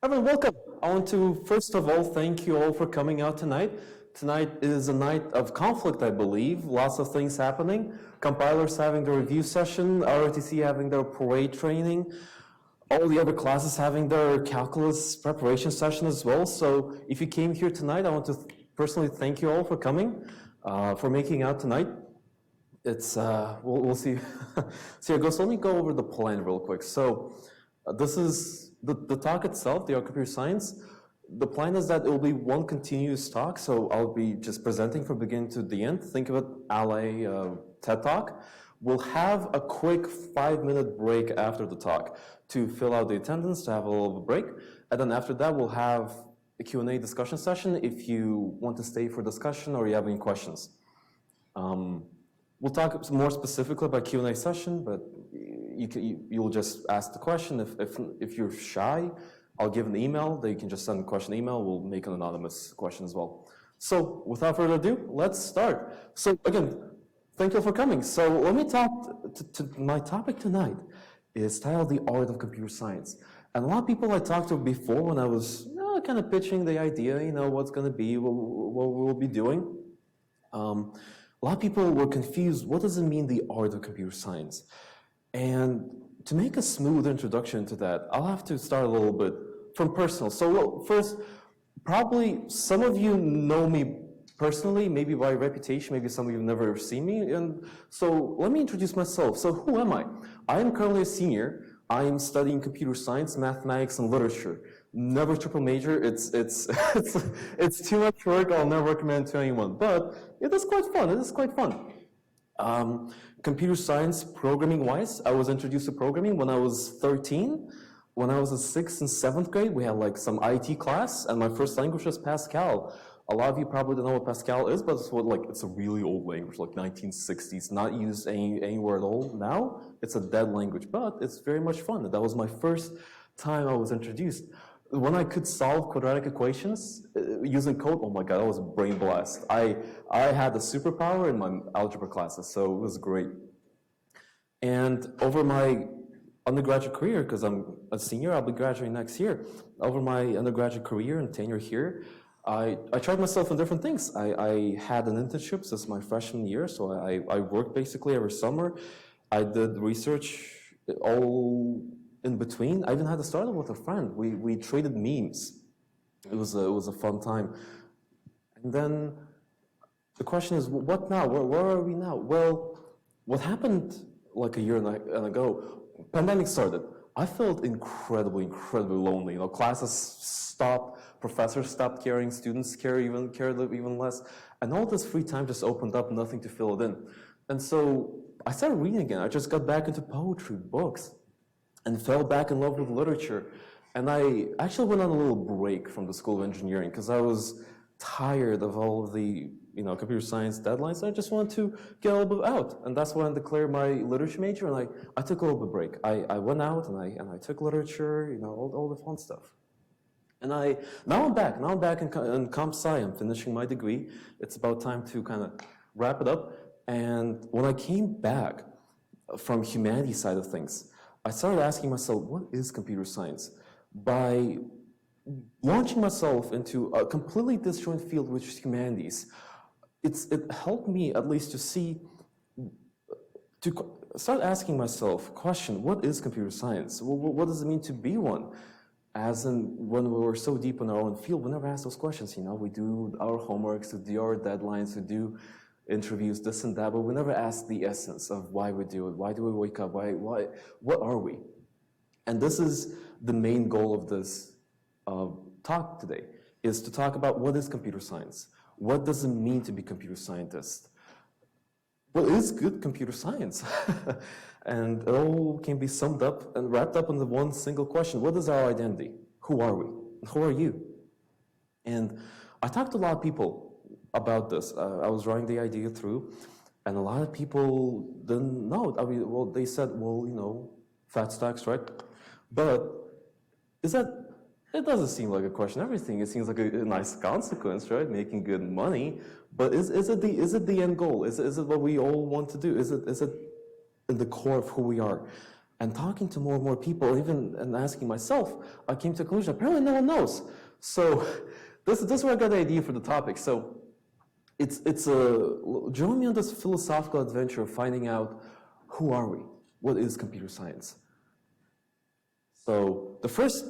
Everyone, welcome. I want to first of all thank you all for coming out tonight. Tonight is a night of conflict, I believe. Lots of things happening. Compilers having their review session, ROTC having their parade training, all the other classes having their calculus preparation session as well. So if you came here tonight, I want to personally thank you all for coming, for making out tonight. It's, we'll see. So let me go over the plan real quick. So this is the talk itself, the computer science. The plan is that it will be one continuous talk, so I'll be just presenting from beginning to the end. Think of it a la TED Talk. We'll have a quick 5-minute break after the talk to fill out the attendance, to have a little break. And then after that, we'll have a Q&A discussion session if you want to stay for discussion or you have any questions. We'll talk more specifically about Q&A session, but you'll just ask the question. If you're shy, I'll give an email that you can just send a question email. We'll make an anonymous question as well. So without further ado, let's start. So again, thank you for coming. So let me talk to my topic tonight is titled The Art of Computer Science. And a lot of people I talked to before when I was kind of pitching the idea, what's going to be, what we'll be doing. A lot of people were confused. What does it mean, the art of computer science? And to make a smooth introduction to that, I'll have to start a little bit from personal. So first, probably some of you know me personally, maybe by reputation, maybe some of you have never seen me. And so let me introduce myself. So who am I? I am currently a senior. I am studying computer science, mathematics, and literature. Never triple major. It's too much work. I'll never recommend it to anyone. But it is quite fun. It is quite fun. Computer science, programming-wise, I was introduced to programming when I was 13. When I was in 6th and 7th grade, we had like some IT class, and my first language was Pascal. A lot of you probably don't know what Pascal is, but it's a really old language, like 1960s, not used anywhere at all now. It's a dead language, but it's very much fun. That was my first time I was introduced. When I could solve quadratic equations using code, oh my God, that was a brain blast. I had a superpower in my algebra classes, so it was great. And over my undergraduate career, because I'm a senior, I'll be graduating next year. Over my undergraduate career and tenure here, I tried myself in different things. I had an internship since my freshman year, so I worked basically every summer. I did research all in between. I even had to start with a friend. We traded memes. It was a fun time. And then the question is, what now? Where are we now? Well, what happened like a year and ago? Pandemic started. I felt incredibly lonely. Classes stopped, professors stopped caring, students cared even less, and all this free time just opened up, nothing to fill it in. And so I started reading again. I just got back into poetry, books, and fell back in love with literature. And I actually went on a little break from the School of Engineering because I was tired of all of the computer science deadlines. I just wanted to get a little bit out. And that's when I declared my literature major, and I took a little bit break. I went out and I took literature, all the fun stuff. And now I'm back in comp sci. I'm finishing my degree. It's about time to kind of wrap it up. And when I came back from humanities side of things, I started asking myself, what is computer science? By launching myself into a completely disjoint field, which is humanities, it helped me at least to start asking myself, question, what is computer science? What does it mean to be one? As in, when we were so deep in our own field, we never ask those questions. We do our homeworks, we do our deadlines, we do interviews, this and that, but we never ask the essence of why we do it. Why do we wake up? What are we? And this is the main goal of this talk today, is to talk about what is computer science? What does it mean to be a computer scientist? What is good computer science? And it all can be summed up and wrapped up into one single question. What is our identity? Who are we? Who are you? And I talked to a lot of people about this. I was running the idea through, and a lot of people didn't know. They said, fat stacks, right? But it doesn't seem like a question of everything. It seems like a nice consequence, right? Making good money. But is it the end goal? Is it what we all want to do? Is it in the core of who we are? And talking to more and more people, even and asking myself, I came to the conclusion, apparently no one knows. So this is where I got the idea for the topic. So join me on this philosophical adventure of finding out who are we? What is computer science? So the first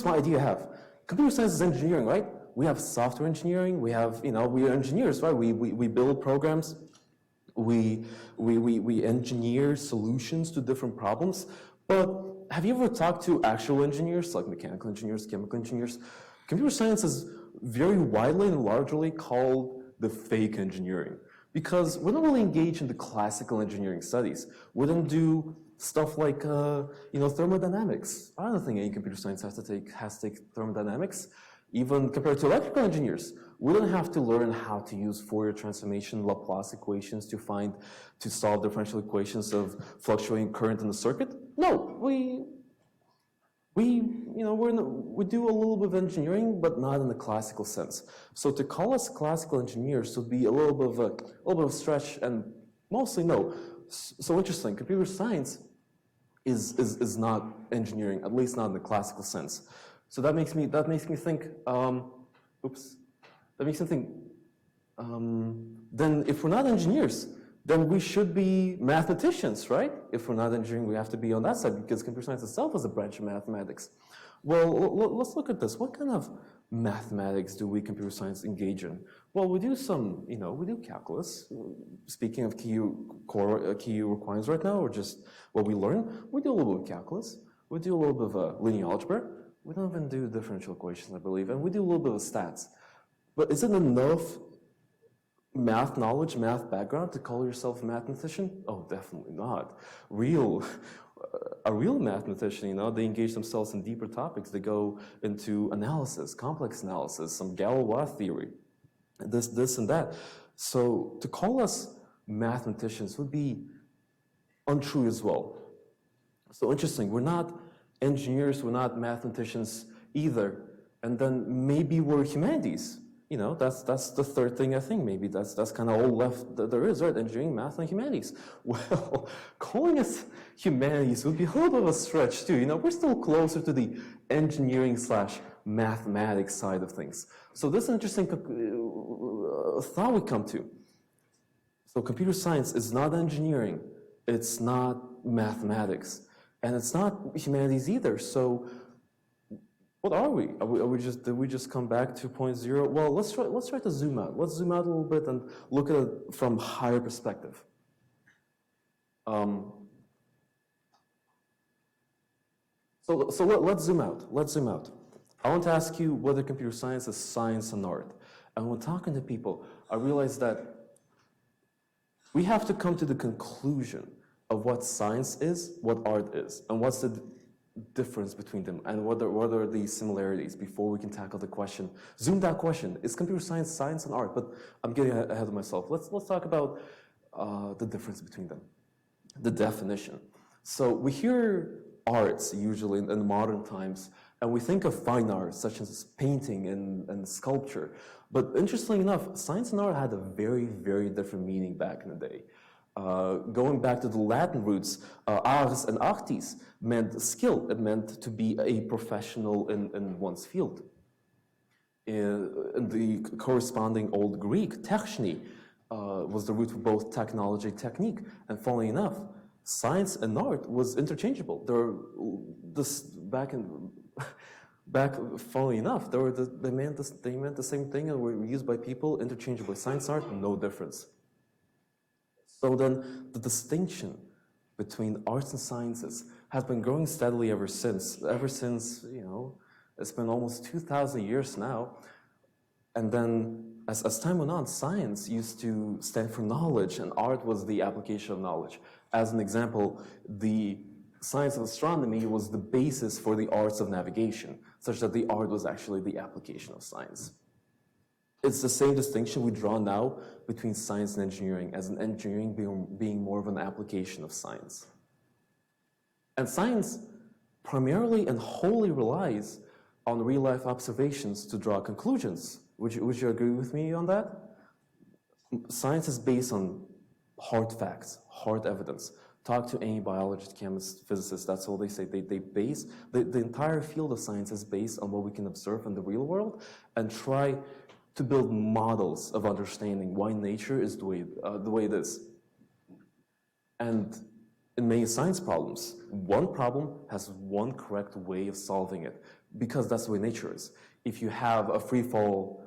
idea I have, computer science is engineering, right? We have software engineering, we have, we are engineers, right? We build programs, we engineer solutions to different problems. But have you ever talked to actual engineers, like mechanical engineers, chemical engineers? Computer science is very widely and largely called the fake engineering, because we don't really engage in the classical engineering studies. We don't do stuff like thermodynamics. I don't think any computer science has to take thermodynamics. Even compared to electrical engineers, we don't have to learn how to use Fourier transformation, Laplace equations to solve differential equations of fluctuating current in the circuit. No, we do a little bit of engineering, but not in the classical sense. So to call us classical engineers would be a little bit of a stretch, and mostly no. So interesting. Computer science is not engineering, at least not in the classical sense. So that makes me think. Then if we're not engineers, then we should be mathematicians, right? If we're not engineering, we have to be on that side, because computer science itself is a branch of mathematics. Well, let's look at this. What kind of mathematics do we computer science engage in? Well, we do we do calculus. Speaking of key requirements right now, or just what we learn, we do a little bit of calculus. We do a little bit of linear algebra. We don't even do differential equations, I believe, and we do a little bit of stats. But is it enough math knowledge, math background to call yourself a mathematician? Oh, definitely not. A real mathematician, they engage themselves in deeper topics. They go into analysis, complex analysis, some Galois theory, this and that. So to call us mathematicians would be untrue as well. So interesting, we're not engineers, we're not mathematicians either. And then maybe we're humanities. That's the third thing I think. Maybe that's kind of all left that there is, right? Engineering, math, and humanities. Well, calling us humanities would be a little bit of a stretch too. We're still closer to the engineering/mathematics side of things. So this is an interesting thought we come to. So computer science is not engineering, it's not mathematics, and it's not humanities either. So what are we? Did we just come back to 2.0? Well, let's try to zoom out. Let's zoom out a little bit and look at it from higher perspective. So let's zoom out. Let's zoom out. I want to ask you whether computer science is science and art. And when talking to people, I realize that we have to come to the conclusion of what science is, what art is, and what's the difference between them, and what are the similarities before we can tackle the question. Zoomed out question, is computer science science and art? But I'm getting ahead of myself. Let's talk about the difference between them, the definition. So we hear arts usually in modern times, and we think of fine arts such as painting and sculpture. But interestingly enough, science and art had a very, very different meaning back in the day. Going back to the Latin roots, ars and artis meant skill. It meant to be a professional in one's field. In the corresponding Old Greek, techni was the root for both technology and technique. And funnily enough, science and art was interchangeable. Funnily enough, they meant the same thing and were used by people interchangeably. Science and art, no difference. So then the distinction between arts and sciences has been growing steadily ever since, it's been almost 2,000 years now. And then as time went on, science used to stand for knowledge and art was the application of knowledge. As an example, the science of astronomy was the basis for the arts of navigation, such that the art was actually the application of science. It's the same distinction we draw now between science and engineering, as an engineering being more of an application of science. And science primarily and wholly relies on real-life observations to draw conclusions. Would you agree with me on that? Science is based on hard facts, hard evidence, talk to any biologist, chemist, physicist, that's all they say. They base, the entire field of science is based on what we can observe in the real world and try to build models of understanding why nature is the way it is. And in many science problems, one problem has one correct way of solving it, because that's the way nature is. If you have a free fall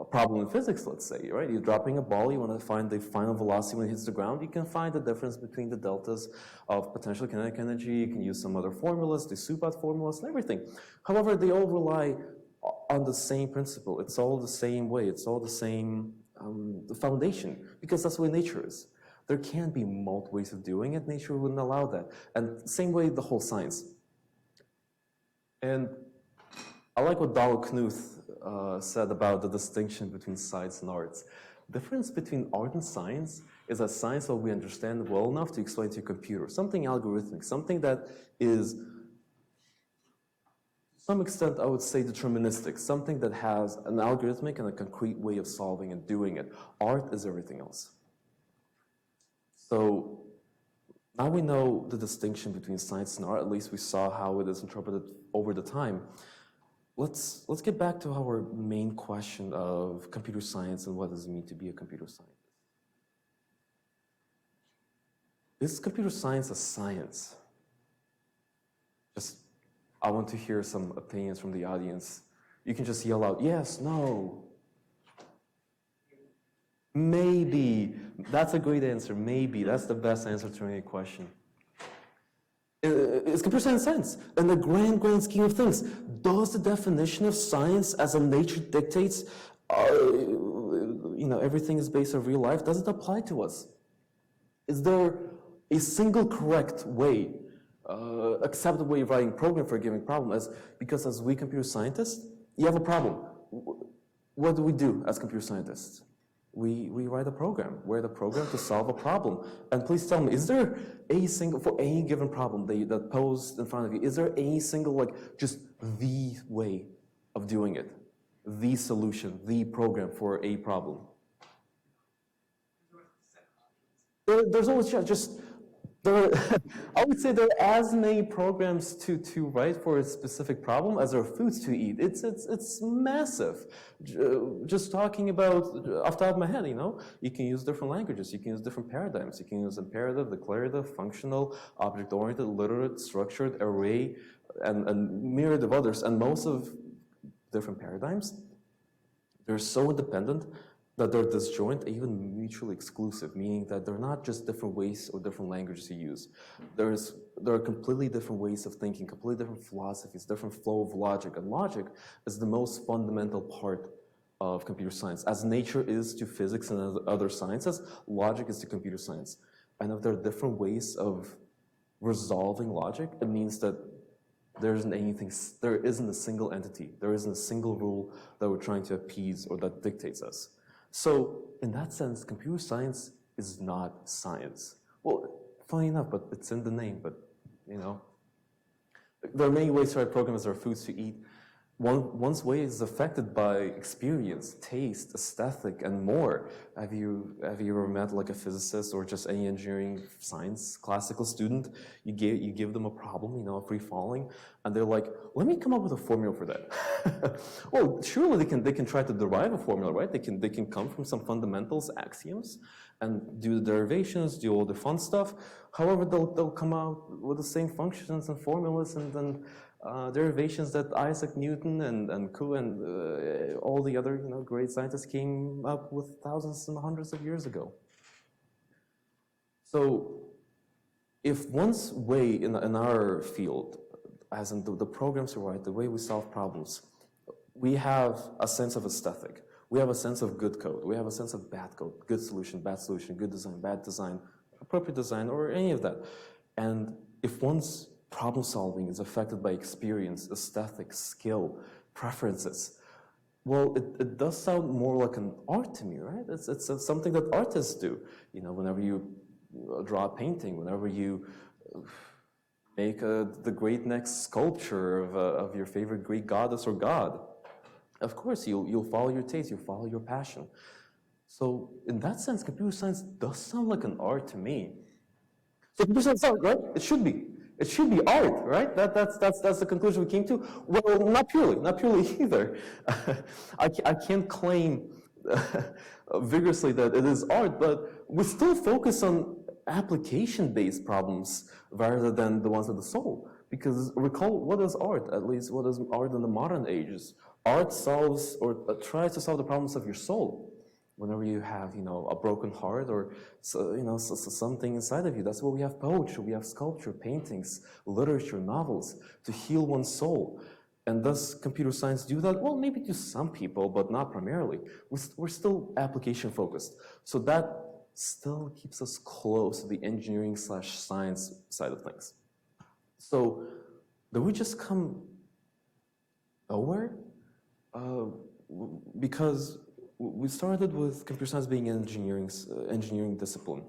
problem in physics, let's say, right? You're dropping a ball, you want to find the final velocity when it hits the ground, you can find the difference between the deltas of potential kinetic energy, you can use some other formulas, the Supat formulas, and everything. However, they all rely on the same principle. It's all the same way, it's all the same the foundation, because that's the way nature is. There can't be multiple ways of doing it, nature wouldn't allow that. And same way the whole science. And I like what Donald Knuth said about the distinction between science and arts. The difference between art and science is that science what we understand well enough to explain to a computer, something algorithmic, something that is, to some extent, I would say deterministic, something that has an algorithmic and a concrete way of solving and doing it. Art is everything else. So now we know the distinction between science and art, at least we saw how it is interpreted over the time. Let's get back to our main question of computer science and what does it mean to be a computer scientist. Is computer science a science? I want to hear some opinions from the audience. You can just yell out, yes, no. Maybe. That's a great answer, maybe. That's the best answer to any question. Is computer science science? In the grand scheme of things, does the definition of science as a nature dictates, everything is based on real life, does it apply to us? Is there a single correct way, acceptable way of writing a program for a given problem? Because as we computer scientists, you have a problem. What do we do as computer scientists? We write a program. We write a program to solve a problem. And please tell me, is there a single, for any given problem that posed in front of you, is there any single, just the way of doing it? The solution, the program for a problem? There's always just I would say there are as many programs to write for a specific problem as there are foods to eat. It's massive. Just talking about, off the top of my head, you can use different languages, you can use different paradigms, you can use imperative, declarative, functional, object-oriented, literate, structured, array, and myriad of others. And most of different paradigms, they're so independent that they're disjoint, even mutually exclusive, meaning that they're not just different ways or different languages you use. There are completely different ways of thinking, completely different philosophies, different flow of logic. And logic is the most fundamental part of computer science. As nature is to physics and other sciences, logic is to computer science. And if there are different ways of resolving logic, it means that there isn't a single entity, there isn't a single rule that we're trying to appease or that dictates us. So, in that sense, computer science is not science. Well, funny enough, but it's in the name, but, there are many ways to write programs, there are foods to eat. One's way is affected by experience, taste, aesthetic, and more. Have you ever met a physicist or just any engineering science classical student? You give them a problem, a free falling, and they're like, let me come up with a formula for that. Well, surely they can try to derive a formula, right? They can come from some fundamentals, axioms, and do the derivations, do all the fun stuff. However, they'll come out with the same functions and formulas and then derivations that Isaac Newton and Kuhn and all the other great scientists came up with thousands and hundreds of years ago. So if one's way in our field, as in the programs we write, the way we solve problems, we have a sense of aesthetic. We have a sense of good code. We have a sense of bad code, good solution, good design, bad design, appropriate design, or any of that. And if one's problem solving is affected by experience, aesthetic, skill, preferences, well, it does sound more like an art to me, right? It's something that artists do. Whenever you draw a painting, whenever you make the great next sculpture of your favorite Greek goddess or god, of course, you'll follow your taste, you'll follow your passion. So in that sense, computer science does sound like an art to me. So computer science is art, right? It should be. It should be art, right? That's the conclusion we came to. Well, not purely either. I can't claim vigorously that it is art, but we still focus on application-based problems rather than the ones of the soul. Because recall, what is art? At least what is art in the modern ages? Art solves or tries to solve the problems of your soul. Whenever you have, a broken heart or, something inside of you, that's why we have poetry, we have sculpture, paintings, literature, novels, to heal one's soul. And does computer science do that? Well, maybe to some people, but not primarily. We're still application focused. So that still keeps us close to the engineering/science side of things. So, do we just come nowhere? Because we started with computer science being an engineering discipline,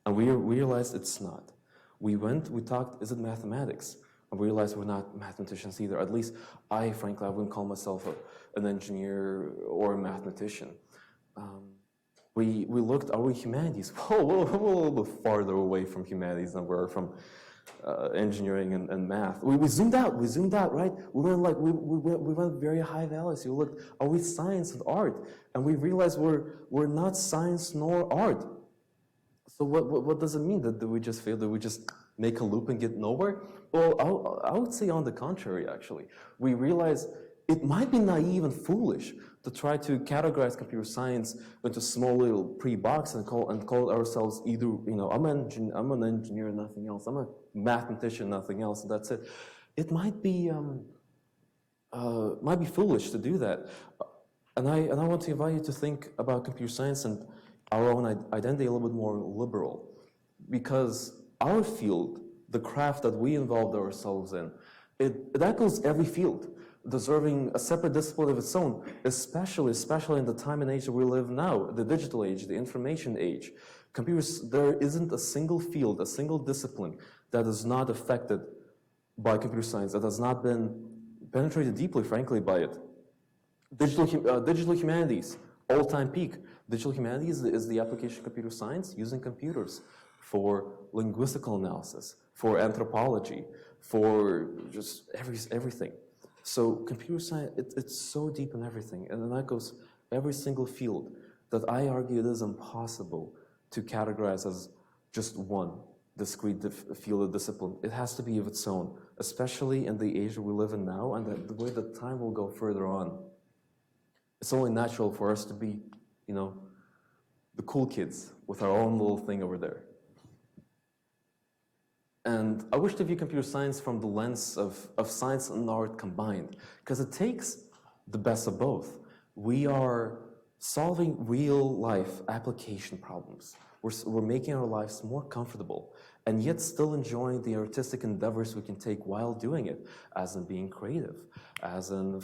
and we realized it's not. We talked, is it mathematics? And we realized we're not mathematicians either. At least I wouldn't call myself an engineer or a mathematician. We looked, are we humanities? We're a little bit farther away from humanities than we're from engineering and math. We zoomed out, right? We went very high values. You looked, are we science and art? And we realized we're not science nor art. So what does it mean? Did we just fail? Did we just make a loop and get nowhere? Well, I would say on the contrary, actually. We realized it might be naive and foolish to try to categorize computer science into small little pre-box and call ourselves either, I'm an engineer, nothing else. I'm a mathematician, nothing else, and that's it. It might be foolish to do that. And I want to invite you to think about computer science and our own identity a little bit more liberal. Because our field, the craft that we involved ourselves in, it echoes every field, deserving a separate discipline of its own, especially in the time and age that we live now, the digital age, the information age. Computers, there isn't a single field, a single discipline that is not affected by computer science, that has not been penetrated deeply, frankly, by it. Digital humanities, all-time peak. Digital humanities is the application of computer science using computers for linguistical analysis, for anthropology, for just everything. So computer science, it's so deep in everything, and then that goes every single field that I argue it is impossible to categorize as just one discrete field of discipline. It has to be of its own, especially in the age we live in now, and the way that time will go further on. It's only natural for us to be, the cool kids with our own little thing over there. And I wish to view computer science from the lens of science and art combined, because it takes the best of both. We are solving real-life application problems. We're making our lives more comfortable, and yet still enjoying the artistic endeavors we can take while doing it, as in being creative, as in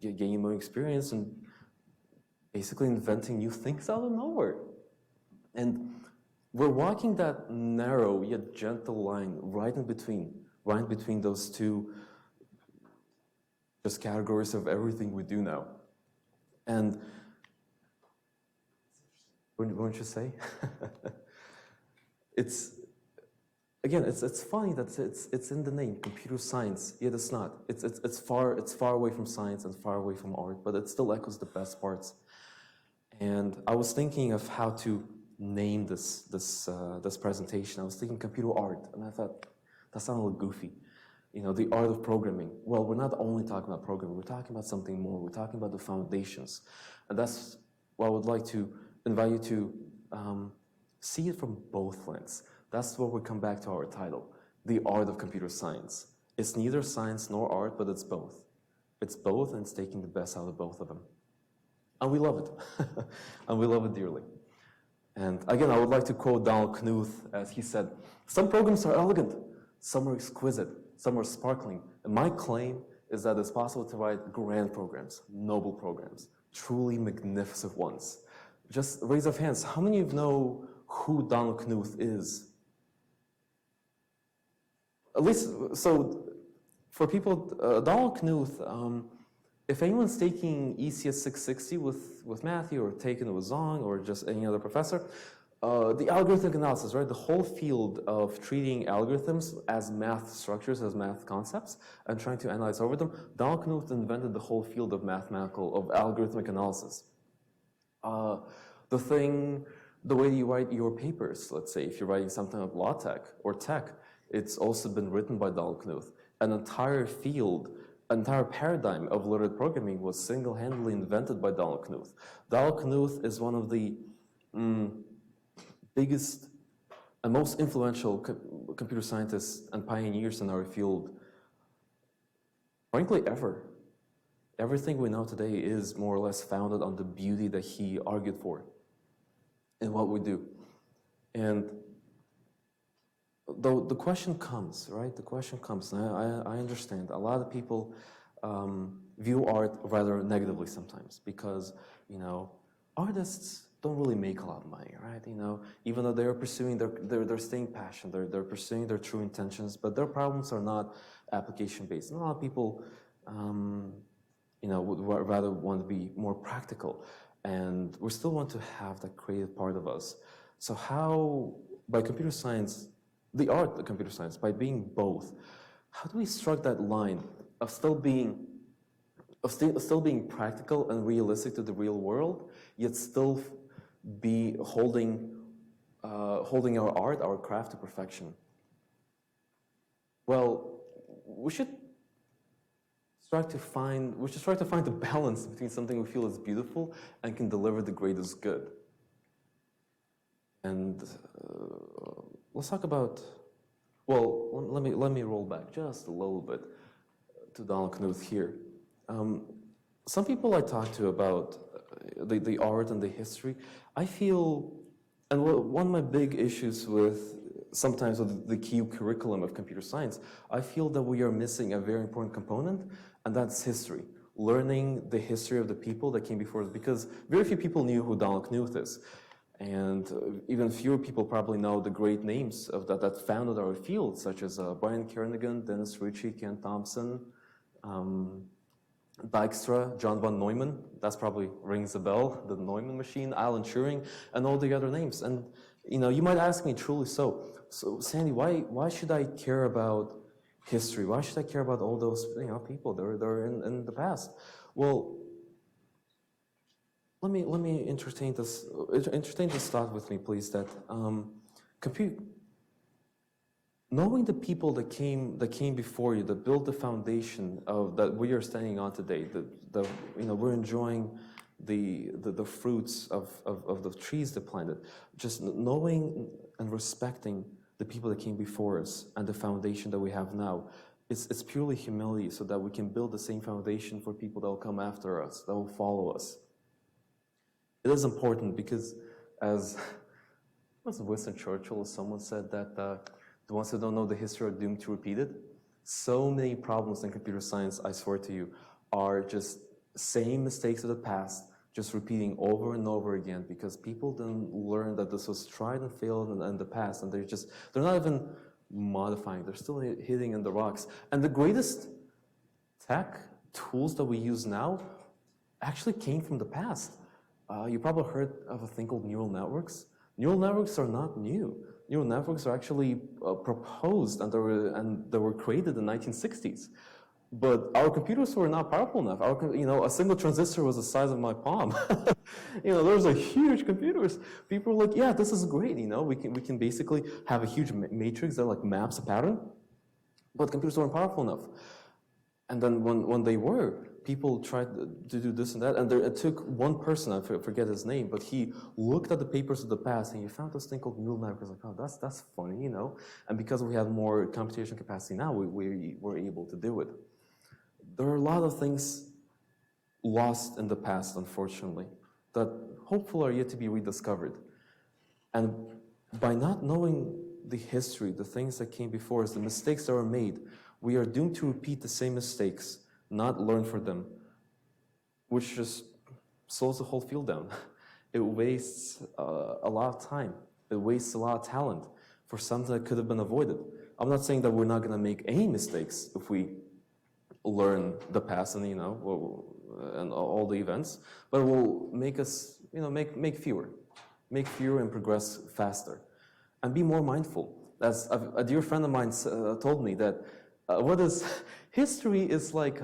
gaining more experience, and basically inventing new things out of nowhere. And we're walking that narrow yet gentle line right between those two just categories of everything we do now. And wouldn't you say? It's funny that it's in the name, computer science, yet it's not. It's far away from science and far away from art, but it still echoes the best parts. And I was thinking of how to name this presentation. I was thinking computer art, and I thought that sounded a little goofy. The art of programming. Well, we're not only talking about programming, we're talking about something more. We're talking about the foundations. And that's what I would like to invite you to see it from both lenses. That's where we come back to our title, the art of computer science. It's neither science nor art, but it's both. It's both, and it's taking the best out of both of them. And we love it. And we love it dearly. And again, I would like to quote Donald Knuth, as he said, "Some programs are elegant, some are exquisite, some are sparkling. And my claim is that it's possible to write grand programs, noble programs, truly magnificent ones." Just raise of hands, how many of you know who Donald Knuth is? At least, so for people, Donald Knuth, if anyone's taking ECS 660 with Matthew, or taking it with Zong, or just any other professor, the algorithmic analysis, right? The whole field of treating algorithms as math structures, as math concepts, and trying to analyze over them. Donald Knuth invented the whole field of algorithmic analysis. The way you write your papers, let's say, if you're writing something like law tech or tech, it's also been written by Donald Knuth. An entire field, entire paradigm of literate programming was single-handedly invented by Donald Knuth. Donald Knuth is one of the biggest and most influential computer scientists and pioneers in our field, frankly, ever. Everything we know today is more or less founded on the beauty that he argued for in what we do. And the question comes, right? The question comes, and I understand. A lot of people view art rather negatively sometimes because, artists don't really make a lot of money, right? Even though they're pursuing their staying passion, they're pursuing their true intentions, but their problems are not application-based. And a lot of people, would rather want to be more practical, and we still want to have that creative part of us. So how, by computer science, the art of computer science, by being both, how do we strike that line of still being practical and realistic to the real world, yet still be holding our art, our craft to perfection? Well, we should try to find the balance between something we feel is beautiful and can deliver the greatest good. And let's talk about, well, let me roll back just a little bit to Donald Knuth here. Some people I talk to about the art and the history, I feel, and one of my big issues with sometimes with the key curriculum of computer science, I feel that we are missing a very important component, and that's history. Learning the history of the people that came before us, because very few people knew who Donald Knuth is. And even fewer people probably know the great names of that founded our field, such as Brian Kernighan, Dennis Ritchie, Ken Thompson, Dijkstra, John von Neumann, that's probably rings a bell, the Neumann machine, Alan Turing, and all the other names. And you might ask me truly so Sandy, why should I care about history? Why should I care about all those people that are in the past? Well, let me entertain this thought with me, please. That knowing the people that came before you, that built the foundation of that we are standing on today, we're enjoying the fruits of the trees that planted. Just knowing and respecting the people that came before us and the foundation that we have now, it's purely humility, so that we can build the same foundation for people that will come after us, that will follow us. It is important because, as was Winston Churchill or someone said, that the ones who don't know the history are doomed to repeat it. So many problems in computer science, I swear to you, are just same mistakes of the past, just repeating over and over again, because people didn't learn that this was tried and failed in the past, and they're not even modifying, they're still hitting in the rocks. And the greatest tech tools that we use now actually came from the past. You probably heard of a thing called neural networks. Neural networks are not new. Neural networks are actually proposed and they were created in the 1960s. But our computers were not powerful enough. A single transistor was the size of my palm. Those are huge computers. People were like, yeah, this is great. We can basically have a huge matrix that like maps a pattern. But computers weren't powerful enough. And then when they were, people tried to do this and that, and it took one person, I forget his name, but he looked at the papers of the past and he found this thing called neural networks. Like, oh, that's funny, And because we have more computation capacity now, we were able to do it. There are a lot of things lost in the past, unfortunately, that hopefully are yet to be rediscovered. And by not knowing the history, the things that came before us, the mistakes that were made, we are doomed to repeat the same mistakes, not learn from them, which just slows the whole field down. It wastes a lot of time. It wastes a lot of talent for something that could have been avoided. I'm not saying that we're not going to make any mistakes if we learn the past and and all the events, but it will make us make fewer. make fewer and progress faster. And be more mindful. As a dear friend of mine told me that history is like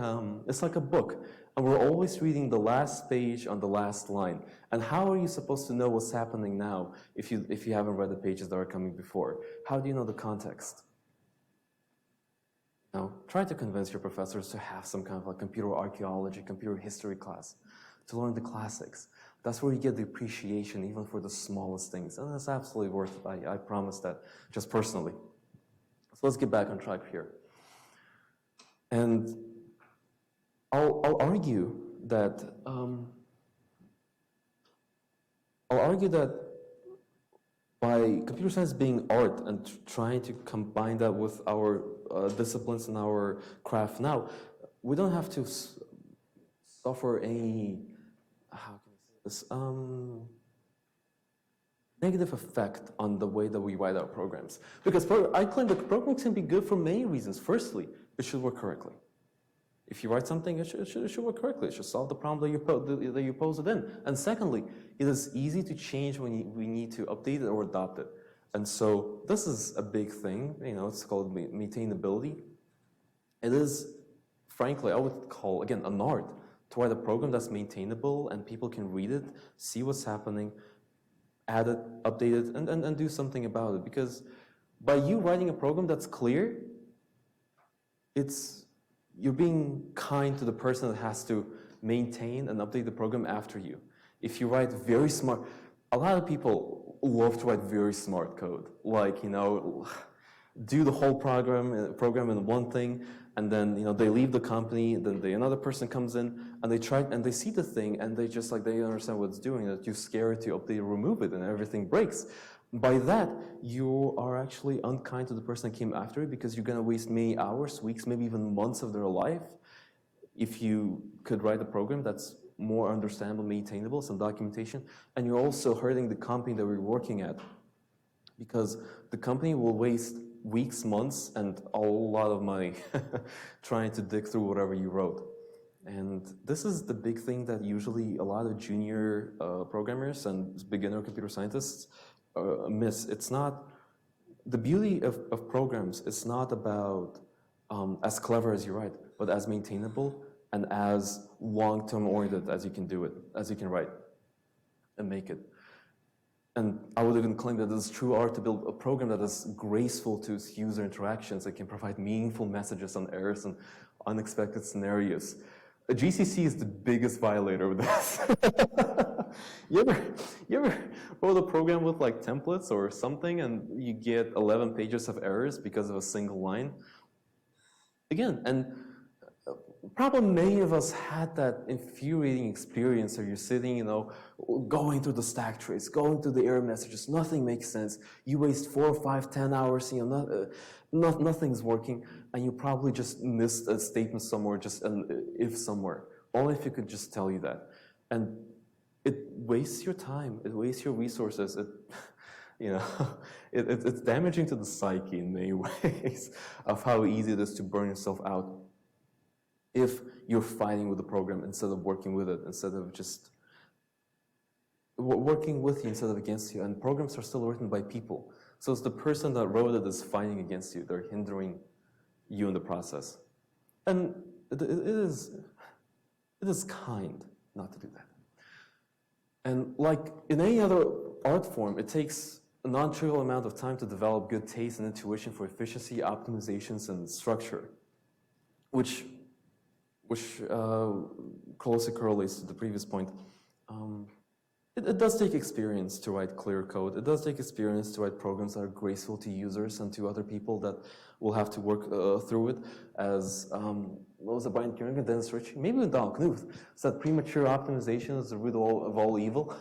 it's like a book, and we're always reading the last page on the last line. And how are you supposed to know what's happening now if you haven't read the pages that are coming before? How do you know the context? Now, try to convince your professors to have some kind of like computer archaeology, computer history class, to learn the classics. That's where you get the appreciation even for the smallest things. And that's absolutely worth it. I promise that, just personally. So let's get back on track here. And I'll argue that by computer science being art and trying to combine that with our disciplines and our craft now, we don't have to suffer any, how can I say this, negative effect on the way that we write our programs. Because I claim that programming can be good for many reasons. Firstly, it should work correctly. If you write something, it should work correctly. It should solve the problem that you pose it in. And secondly, it is easy to change when we need to update it or adopt it. And so this is a big thing. It's called maintainability. It is, frankly, I would call, again, an art to write a program that's maintainable and people can read it, see what's happening, add it, update it, and do something about it. Because by you writing a program that's clear, you're being kind to the person that has to maintain and update the program after you. If you write very smart, a lot of people love to write very smart code, like, do the whole program in one thing, and then, they leave the company, then another person comes in, and they see the thing, and they understand what it's doing, that you're scared to update or remove it, and everything breaks. By that, you are actually unkind to the person that came after you, because you're going to waste many hours, weeks, maybe even months of their life if you could write a program that's more understandable, maintainable, some documentation, and you're also hurting the company that we're working at, because the company will waste weeks, months, and a lot of money trying to dig through whatever you wrote. And this is the big thing that usually a lot of junior programmers and beginner computer scientists miss. It's not, the beauty of programs is not about as clever as you write, but as maintainable and as long-term oriented as you can do it, as you can write and make it. And I would even claim that it is true art to build a program that is graceful to its user interactions, that can provide meaningful messages on errors and unexpected scenarios. GCC is the biggest violator of this. You ever wrote a program with like templates or something and you get 11 pages of errors because of a single line? Again, and probably many of us had that infuriating experience where you're sitting, going through the stack trace, going through the error messages, nothing makes sense. You waste 4 or 5, 10 hours, nothing's working, and you probably just missed a statement somewhere, just an if somewhere. Only if you could just tell you that. And it wastes your time, it wastes your resources, it's damaging to the psyche in many ways of how easy it is to burn yourself out if you're fighting with the program instead of working with it, instead of just working with you instead of against you. And programs are still written by people. So it's the person that wrote it is fighting against you. They're hindering you in the process. And it is kind not to do that. And like in any other art form, it takes a non-trivial amount of time to develop good taste and intuition for efficiency, optimizations, and structure, which closely correlates to the previous point. It does take experience to write clear code. It does take experience to write programs that are graceful to users and to other people that will have to work through it. As what was it, Brian Kieran and Dennis Ritchie? Maybe with Donald Knuth said premature optimization is the root of all evil.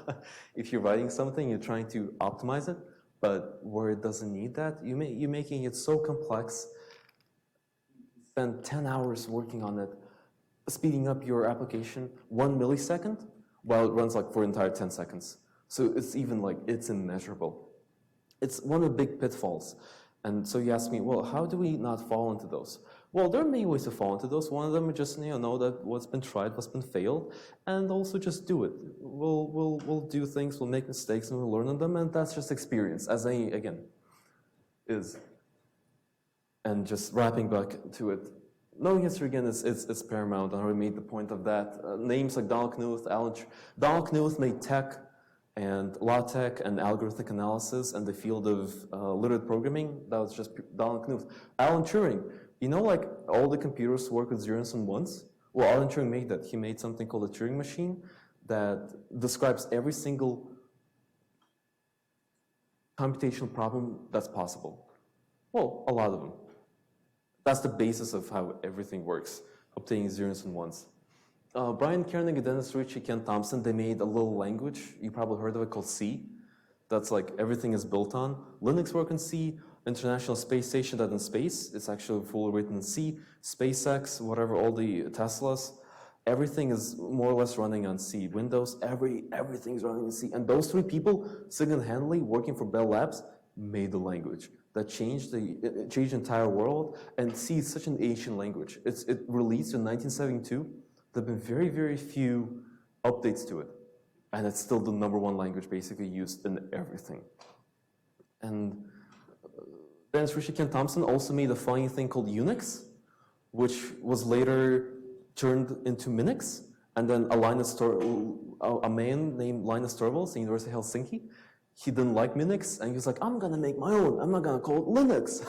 If you're writing something, you're trying to optimize it, but where it doesn't need that, you're making it so complex. Spend 10 hours working on it, speeding up your application 1 millisecond, while it runs like for an entire 10 seconds. So it's even like, it's immeasurable. It's one of the big pitfalls. And so you ask me, well, how do we not fall into those? Well, there are many ways to fall into those. One of them is just know that what's been tried, what's been failed, and also just do it. We'll do things, we'll make mistakes, and we'll learn on them, and that's just experience, as any, again, is. And just wrapping back to it, knowing history again is paramount. I already made the point of that. Names like Donald Knuth, Donald Knuth made tech and LaTeX and algorithmic analysis and the field of literate programming. That was just Donald Knuth. Alan Turing, like all the computers work with zeros and ones? Well, Alan Turing made that. He made something called a Turing machine that describes every single computational problem that's possible. Well, a lot of them. That's the basis of how everything works, obtaining zeros and ones. Brian Kiernan, Dennis Ritchie, Ken Thompson, they made a little language, you probably heard of it, called C. That's like everything is built on. Linux works in C, International Space Station that's in space, it's actually fully written in C. SpaceX, whatever, all the Teslas, everything is more or less running on C. Windows, everything's running in C. And those three people, single-handedly working for Bell Labs, made the language that changed the entire world. And C is such an ancient language. It released in 1972. There have been very, very few updates to it. And it's still the #1 language basically used in everything. And Dennis Ritchie, Ken Thompson also made a funny thing called Unix, which was later turned into Minix. And then a man named Linus Torvalds at the University of Helsinki, he didn't like Minix, and he was like, I'm gonna make my own. I'm not gonna call it Linux.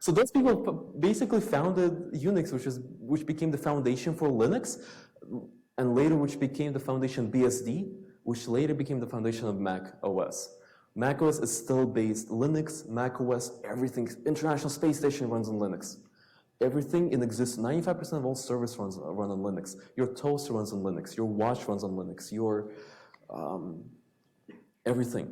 So those people basically founded Unix, which became the foundation for Linux, and later which became the foundation BSD, which later became the foundation of Mac OS. Mac OS is still based Linux, Mac OS, everything. International Space Station runs on Linux. Everything in existence, 95% of all servers run on Linux. Your toaster runs on Linux. Your watch runs on Linux. Your everything.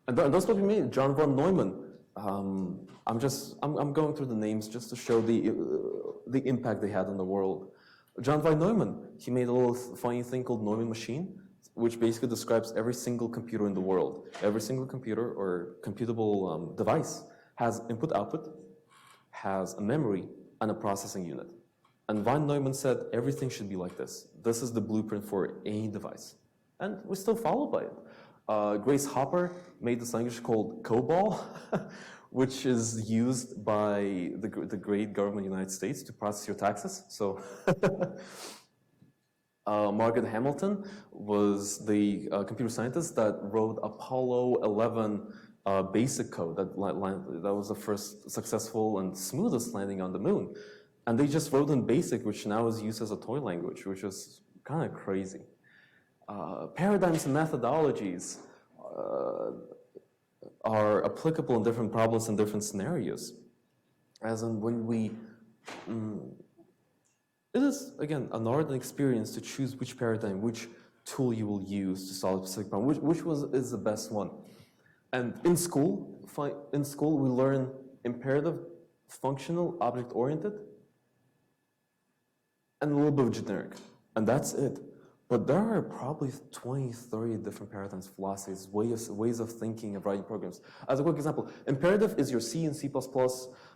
And those people made John von Neumann. I'm going through the names just to show the impact they had on the world. John von Neumann, he made a little funny thing called Neumann machine, which basically describes every single computer in the world. Every single computer or computable device has input-output, has a memory, and a processing unit. And von Neumann said everything should be like this. This is the blueprint for any device. And we still follow by it. Grace Hopper made this language called COBOL, which is used by the great government of the United States to process your taxes. So Margaret Hamilton was the computer scientist that wrote Apollo 11 basic code. That was the first successful and smoothest landing on the moon. And they just wrote in BASIC, which now is used as a toy language, which is kind of crazy. Paradigms and methodologies are applicable in different problems and different scenarios. As in when we, it is, again, an art and experience to choose which paradigm, which tool you will use to solve a specific problem, which is the best one. And in school we learn imperative, functional, object-oriented, and a little bit of generic, and that's it. But there are probably 20, 30 different paradigms, philosophies, ways of thinking of writing programs. As a quick example, imperative is your C and C++.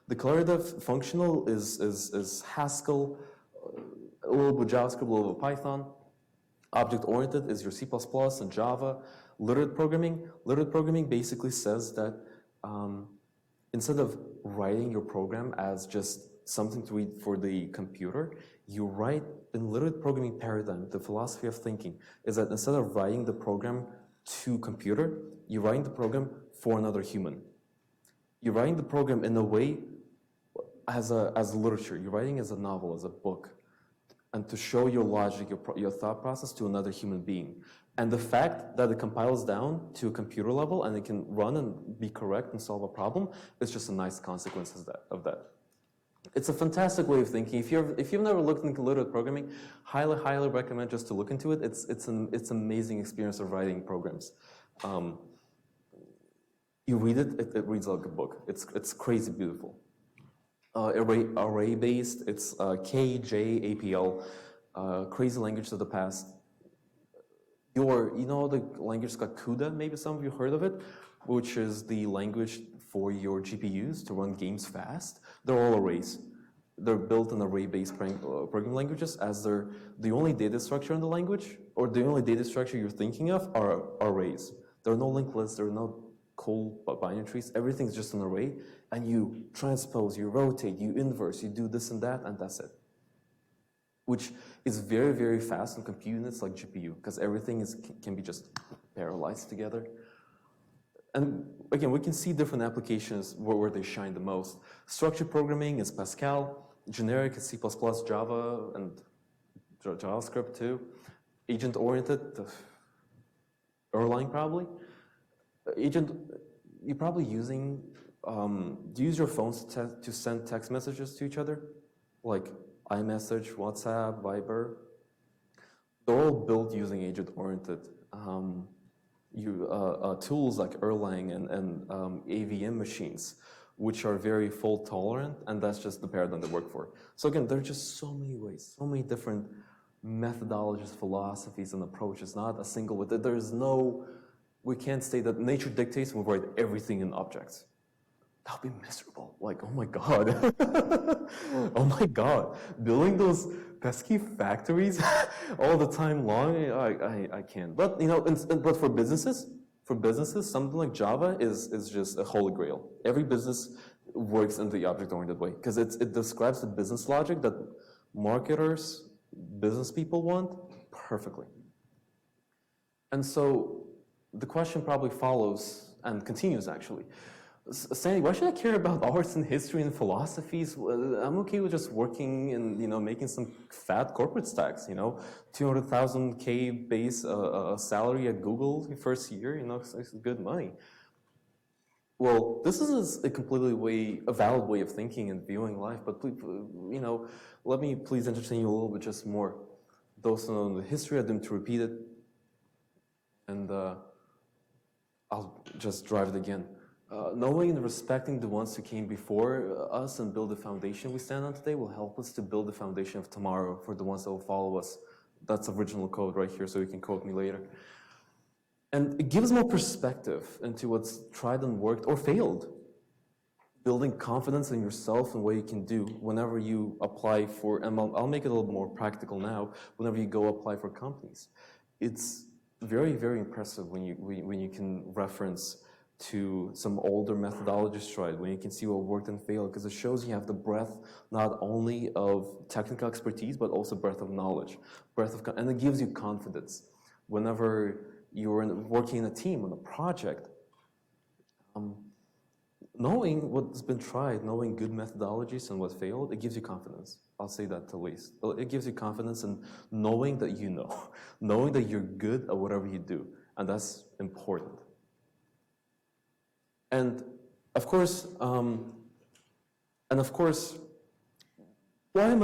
Declarative, functional is Haskell, a little bit JavaScript, a little bit Python. Object-oriented is your C++ and Java. Literate programming basically says that instead of writing your program as just something to read for the computer, you write in literate programming paradigm, the philosophy of thinking is that instead of writing the program to computer, you're writing the program for another human. You're writing the program in a way as literature. You're writing as a novel, as a book, and to show your logic, your thought process to another human being. And the fact that it compiles down to a computer level and it can run and be correct and solve a problem is just a nice consequence of that. It's a fantastic way of thinking. If you've never looked into literate programming, highly recommend just to look into it. It's an amazing experience of writing programs. You read it, it reads like a book. It's crazy beautiful. Array based, it's K, J, APL, crazy language of the past. The language called CUDA, maybe some of you heard of it, which is the language for your GPUs to run games fast, they're all arrays. They're built in array-based programming languages as they're the only data structure in the language, or the only data structure you're thinking of are arrays. There are no linked lists, there are no cold binary trees, everything's just an array, and you transpose, you rotate, you inverse, you do this and that, and that's it. Which is very, very fast on compute units like GPU, because everything can be just parallelized together. And again, we can see different applications where they shine the most. Structured programming is Pascal, generic is C++, Java, and JavaScript too. Agent-oriented, Erlang probably. Agent, you're probably using, do you use your phones to send text messages to each other? Like iMessage, WhatsApp, Viber. They're all built using agent-oriented. Tools like Erlang and AVM machines, which are very fault tolerant, and that's just the paradigm they work for. So again, there are just so many ways, so many different methodologies, philosophies, and approaches, not a single with it. There's no, we can't say that nature dictates and we write everything in objects. That would be miserable. Like, oh my God. Oh my God. Building those pesky factories all the time long, I can't. But, you know, but for businesses, something like Java is just a holy grail. Every business works in the object-oriented way because it describes the business logic that marketers, business people want perfectly. And so the question probably follows and continues actually. Sandy, why should I care about arts and history and philosophies? I'm okay with just working and, you know, making some fat corporate stacks, you know, 200,000 K base salary at Google the first year, you know, it's good money. Well, this is a completely a valid way of thinking and viewing life, but please, you know, let me please entertain you a little bit just more. Those who know the history, I didn't repeat it, and I'll just drive it again. Knowing and respecting the ones who came before us and build the foundation we stand on today will help us to build the foundation of tomorrow for the ones that will follow us. That's original code right here, so you can quote me later. And it gives more perspective into what's tried and worked or failed. Building confidence in yourself and what you can do whenever you apply for, and I'll make it a little more practical now, whenever you go apply for companies. It's very, very impressive when you can reference to some older methodologies tried, when you can see what worked and failed, because it shows you have the breadth not only of technical expertise, but also breadth of knowledge, and it gives you confidence. Whenever you're working in a team, on a project, knowing what's been tried, knowing good methodologies and what failed, it gives you confidence. I'll say that to least. It gives you confidence in knowing that you know, knowing that you're good at whatever you do, and that's important. And of course, why am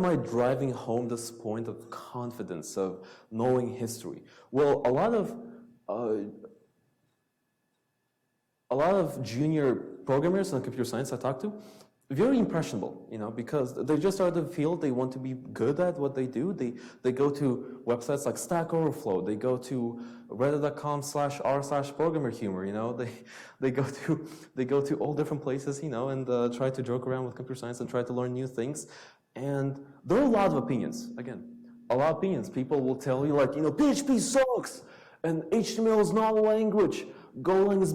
I driving home this point of confidence, of knowing history? Well, a lot of junior programmers in computer science I talk to, very impressionable, you know, because they just started the field, they want to be good at what they do. They go to websites like Stack Overflow, they go to reddit.com/r/programmerhumor, you know, they go to all different places, you know, and try to joke around with computer science and try to learn new things. And there are a lot of opinions, again, a lot of opinions. People will tell you like, you know, PHP sucks, and HTML is not a language. Golang is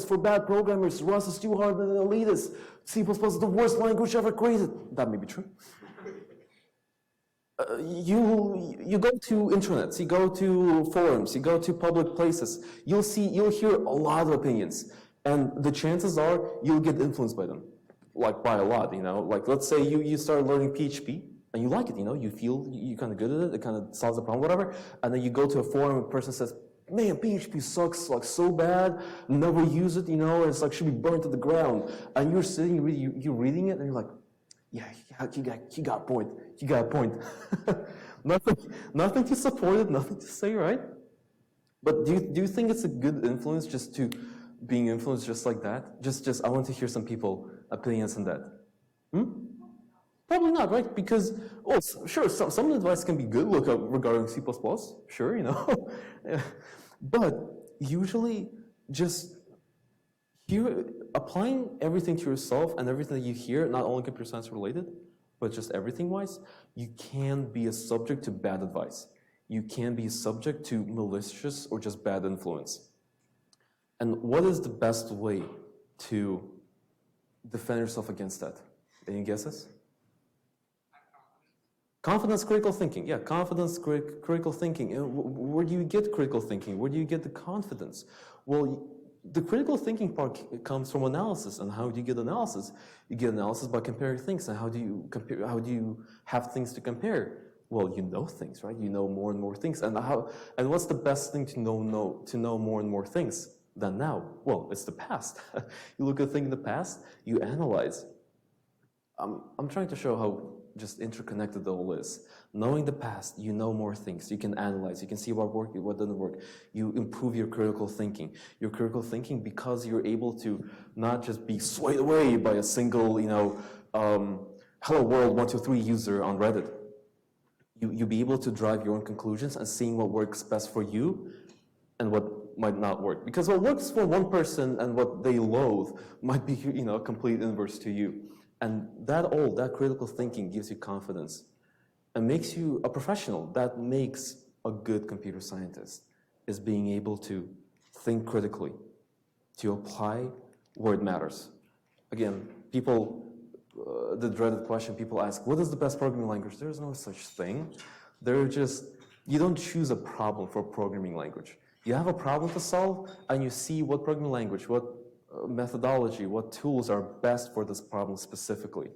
for bad programmers. Rust is too hard and elitist. C++ is the worst language ever created. That may be true. You go to intranets, you go to forums, you go to public places. You'll hear a lot of opinions, and the chances are you'll get influenced by them, like by a lot. You know, like let's say you start learning PHP. And you like it, you know, you feel you're kind of good at it, it kind of solves the problem, whatever. And then you go to a forum and a person says, man, PHP sucks like so bad, never use it, you know, it's like should be burned to the ground. And you're sitting, you're reading it, and you're like, yeah, you got a point, you got a point. Nothing to support it, nothing to say, right? But do you think it's a good influence just to being influenced just like that? Just I want to hear some people opinions on that. Probably not, right? Because, oh, sure, some advice can be good, look up regarding C++, sure, you know. But usually just here, applying everything to yourself and everything that you hear, not only computer science related, but just everything-wise, you can be a subject to bad advice. You can be subject to malicious or just bad influence. And what is the best way to defend yourself against that? Any guesses? Confidence, critical thinking. Yeah, confidence, critical thinking. And where do you get critical thinking? Where do you get the confidence? Well, the critical thinking part comes from analysis. And how do you get analysis? You get analysis by comparing things. And how do you compare? How do you have things to compare? Well, you know things, right? You know more and more things. And what's the best thing to know more and more things than now? Well, it's the past. You look at a thing in the past, you analyze. I'm trying to show how just interconnected it all is. Knowing the past, you know more things. You can analyze. You can see what worked, what didn't work. You improve your critical thinking. Your critical thinking because you're able to not just be swayed away by a single, hello world 123 user on Reddit. You be able to drive your own conclusions and seeing what works best for you and what might not work. Because what works for one person and what they loathe might be, a complete inverse to you. And that critical thinking gives you confidence and makes you a professional. That makes a good computer scientist, is being able to think critically, to apply where it matters. Again, the dreaded question, people ask, what is the best programming language? There is no such thing. You don't choose a problem for a programming language. You have a problem to solve and you see what programming language, what methodology, what tools are best for this problem specifically.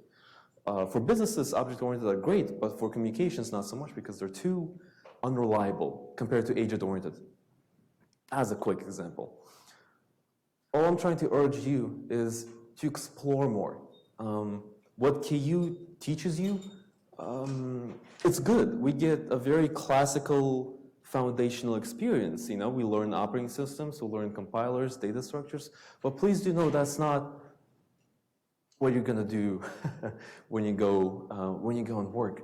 For businesses, object-oriented are great, but for communications, not so much because they're too unreliable compared to agent-oriented. As a quick example. All I'm trying to urge you is to explore more. What KU teaches you, it's good. We get a very classical foundational experience. We learn operating systems, we learn compilers, data structures, but please do know that's not what you're gonna do when you go and work.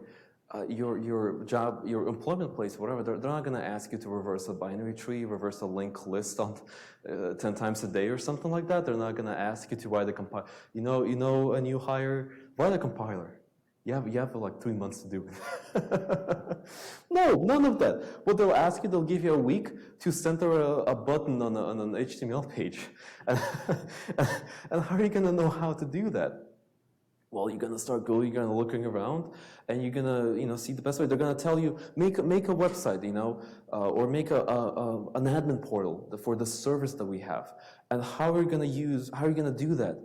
Your job, your employment place, whatever, they're not gonna ask you to reverse a binary tree, reverse a linked list on 10 times a day or something like that. They're not gonna ask you to write a compiler. A new hire, write a compiler. You have like 3 months to do it. No, none of that. What they'll ask you, they'll give you a week to center a button on an HTML page. And how are you gonna know how to do that? Well, you're gonna start going, you're gonna looking around, and you're gonna see the best way. They're gonna tell you, make a website, or make an admin portal for the service that we have. And how are you gonna do that?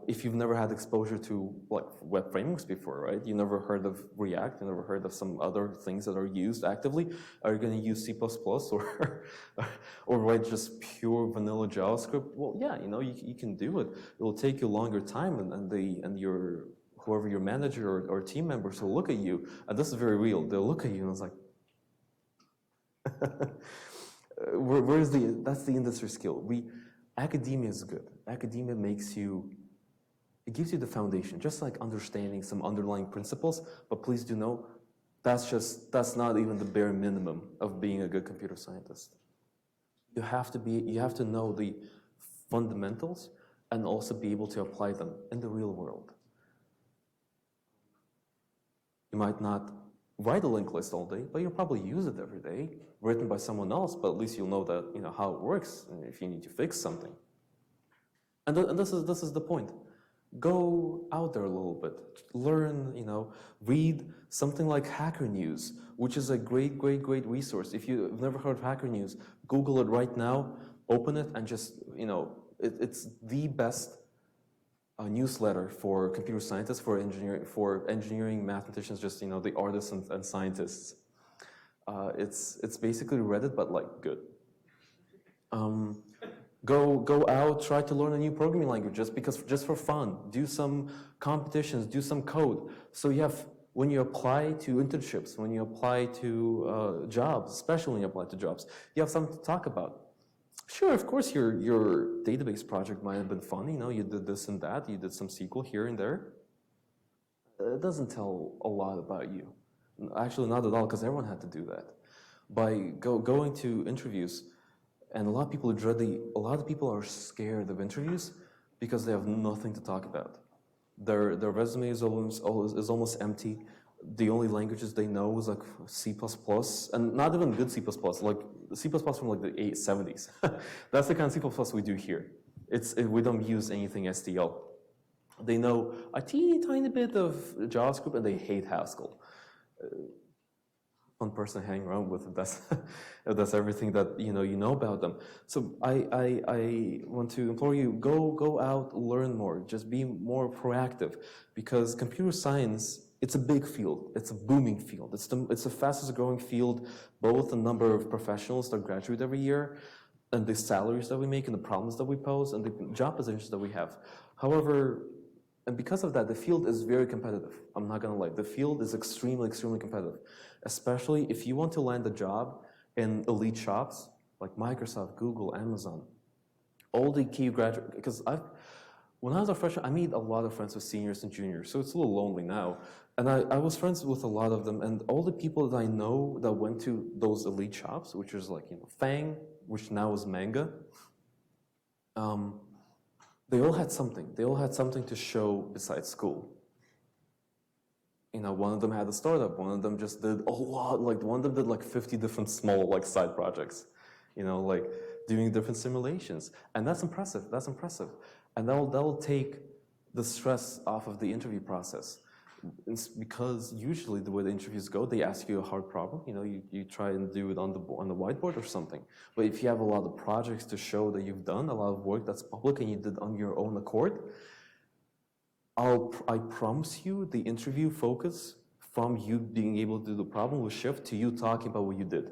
If you've never had exposure to like web frameworks before, right? You never heard of React, you never heard of some other things that are used actively. Are you going to use C++ or write just pure vanilla JavaScript? Well, yeah, you can do it. It will take you longer time, and whoever your manager or team members will look at you, and this is very real. They'll look at you and it's like, that's the industry skill. Academia is good. Academia it gives you the foundation, just like understanding some underlying principles, but please do know, that's not even the bare minimum of being a good computer scientist. You have to know the fundamentals and also be able to apply them in the real world. You might not write a linked list all day, but you'll probably use it every day, written by someone else, but at least you'll know that how it works and if you need to fix something. And this is the point. Go out there a little bit, learn, read something like Hacker News, which is a great resource. If you've never heard of Hacker News, Google it right now, open it, and just, it's the best newsletter for computer scientists, for engineering mathematicians, just the artists and scientists. It's basically Reddit, but like good. Go out, try to learn a new programming language just for fun. Do some competitions, do some code. So when you apply to internships, when you apply to jobs, especially when you apply to jobs, you have something to talk about. Sure, of course, your database project might have been fun. You did this and that. You did some SQL here and there. It doesn't tell a lot about you. Actually, not at all, because everyone had to do that. By going to interviews, And a lot of people a lot of people are scared of interviews because they have nothing to talk about. Their resume is almost empty. The only languages they know is like C++, and not even good C++, like C++ from like the 70s. That's the kind of C++ we do here. We don't use anything STL. They know a teeny tiny bit of JavaScript and they hate Haskell. One person hanging around with it, that's everything that you know about them. So I want to implore you, go out, learn more, just be more proactive, because computer science, it's a big field, it's a booming field, it's the fastest growing field, both the number of professionals that graduate every year, and the salaries that we make, and the problems that we pose, and the job positions that we have. However, and because of that, the field is very competitive. I'm not gonna lie, the field is extremely, extremely competitive, especially if you want to land a job in elite shops like Microsoft, Google, Amazon, all the key graduates, because when I was a freshman, I made a lot of friends with seniors and juniors, so it's a little lonely now. And I was friends with a lot of them, and all the people that I know that went to those elite shops, which is like, Fang, which now is Manga, they all had something. They all had something to show besides school. One of them had a startup. One of them just did a lot. Like one of them did like 50 different small side projects. Like doing different simulations, and that's impressive. That's impressive, and that'll take the stress off of the interview process. It's because usually the way the interviews go, they ask you a hard problem. You try and do it on the whiteboard or something. But if you have a lot of projects to show that you've done, a lot of work that's public and you did on your own accord, I promise you the interview focus from you being able to do the problem will shift to you talking about what you did.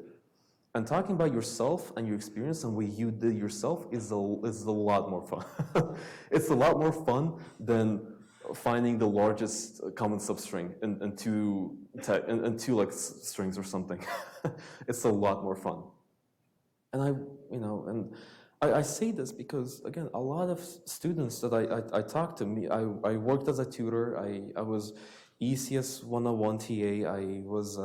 And talking about yourself and your experience and what you did yourself is a lot more fun. It's a lot more fun than finding the largest common substring in two strings or something. It's a lot more fun. And I say this because, again, a lot of students that I talk to, I worked as a tutor, I was ECS 101 TA, I was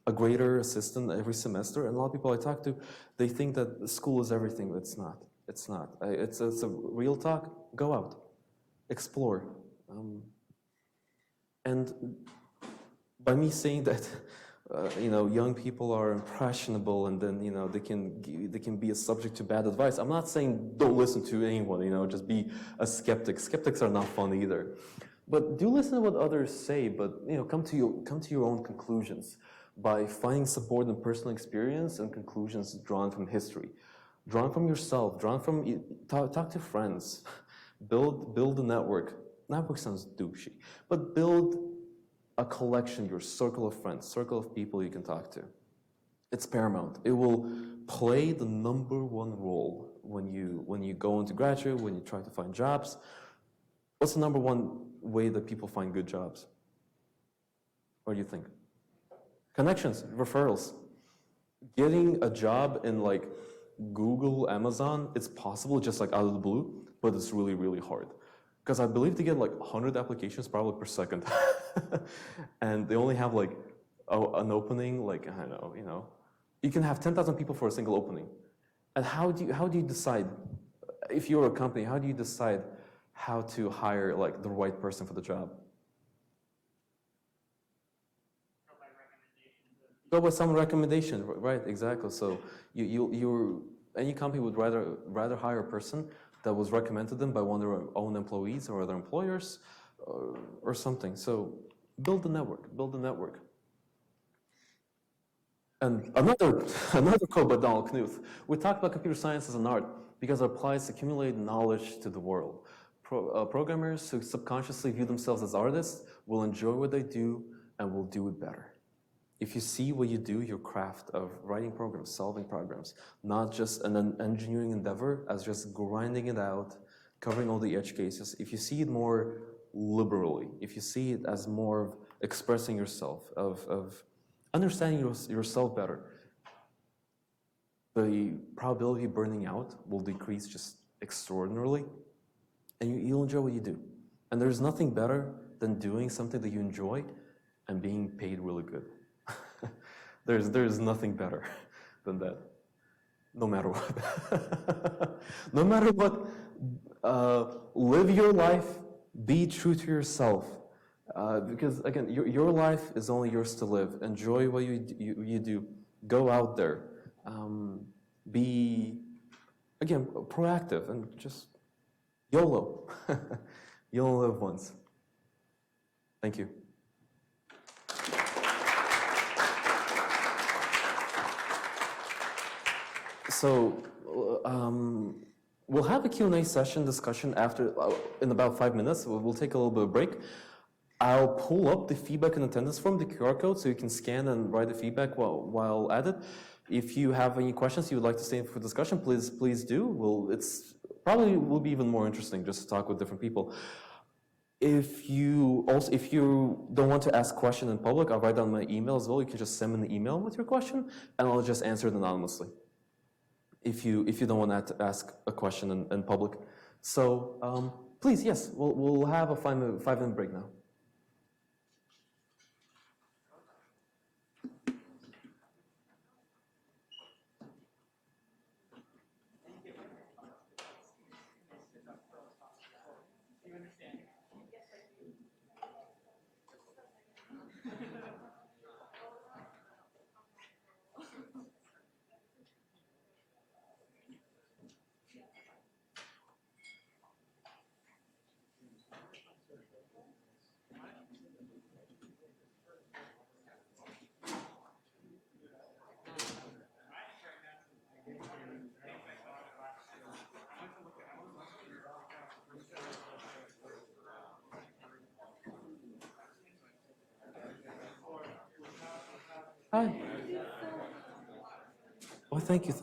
a grader assistant every semester, and a lot of people I talk to, they think that school is everything. It's not. It's not. It's a real talk. Go out, explore. And by me saying that, young people are impressionable, and then they can be a subject to bad advice. I'm not saying don't listen to anyone. Just be a skeptic. Skeptics are not fun either. But do listen to what others say. But come to your own conclusions by finding support in personal experience and conclusions drawn from history, drawn from yourself, drawn from talk to friends, build a network. Network sounds douchey, but build a collection, your circle of friends, circle of people you can talk to. It's paramount. It will play the number one role when you go into graduate, when you try to find jobs. What's the number one way that people find good jobs? What do you think? Connections, referrals. Getting a job in like Google, Amazon, it's possible just like out of the blue, but it's really, really hard. Because I believe they get like 100 applications probably per second. And they only have like an opening, like, I don't know, you can have 10,000 people for a single opening. And how do you decide, if you're a company, how do you decide how to hire like the right person for the job? Go by some recommendation, right? Exactly. So any company would rather hire a person that was recommended to them by one of their own employees or other employers, or something. So build a network. Build a network. And another quote by Donald Knuth. We talk about computer science as an art because it applies accumulated knowledge to the world. Programmers who subconsciously view themselves as artists will enjoy what they do and will do it better. If you see what you do, your craft of writing programs, solving programs, not just an engineering endeavor as just grinding it out, covering all the edge cases, if you see it more liberally, if you see it as more of expressing yourself, of understanding yourself better, the probability of burning out will decrease just extraordinarily, and you'll enjoy what you do. And there's nothing better than doing something that you enjoy and being paid really good. There's nothing better than that. No matter what. No matter what, live your life, be true to yourself. Because again, your life is only yours to live. Enjoy what you do. Go out there. Be, again, proactive and just YOLO. You only live once. Thank you. So we'll have a Q&A session discussion after, in about 5 minutes. We'll take a little bit of break. I'll pull up the feedback and attendance form, the QR code, so you can scan and write the feedback while at it. If you have any questions you would like to stay for discussion, please do. It's probably will be even more interesting just to talk with different people. If you don't want to ask a question in public, I'll write down my email as well. You can just send me an email with your question, and I'll just answer it anonymously. If you don't want to ask a question in public, so please, yes, we'll have a 5-minute break now. Hi. Oh, thank you.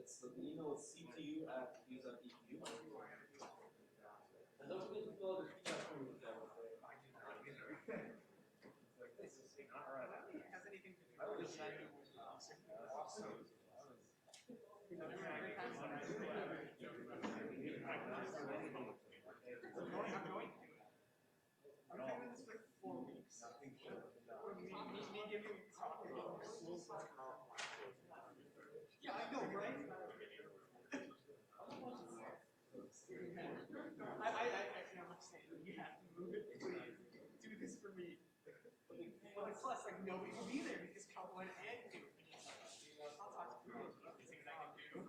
It's the email ctu@use.edu. And don't forget to fill out the feedback form with that. Yeah, I know, right? I'm saying, you have to move it, please. Do this for me. Well, plus, like, nobody will be there because count one and two. I'll talk to you. Things I can do.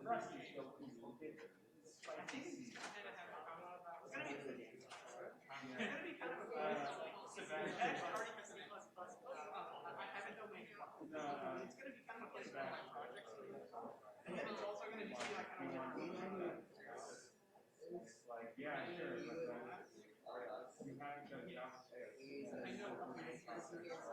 Yeah, sure. But you have the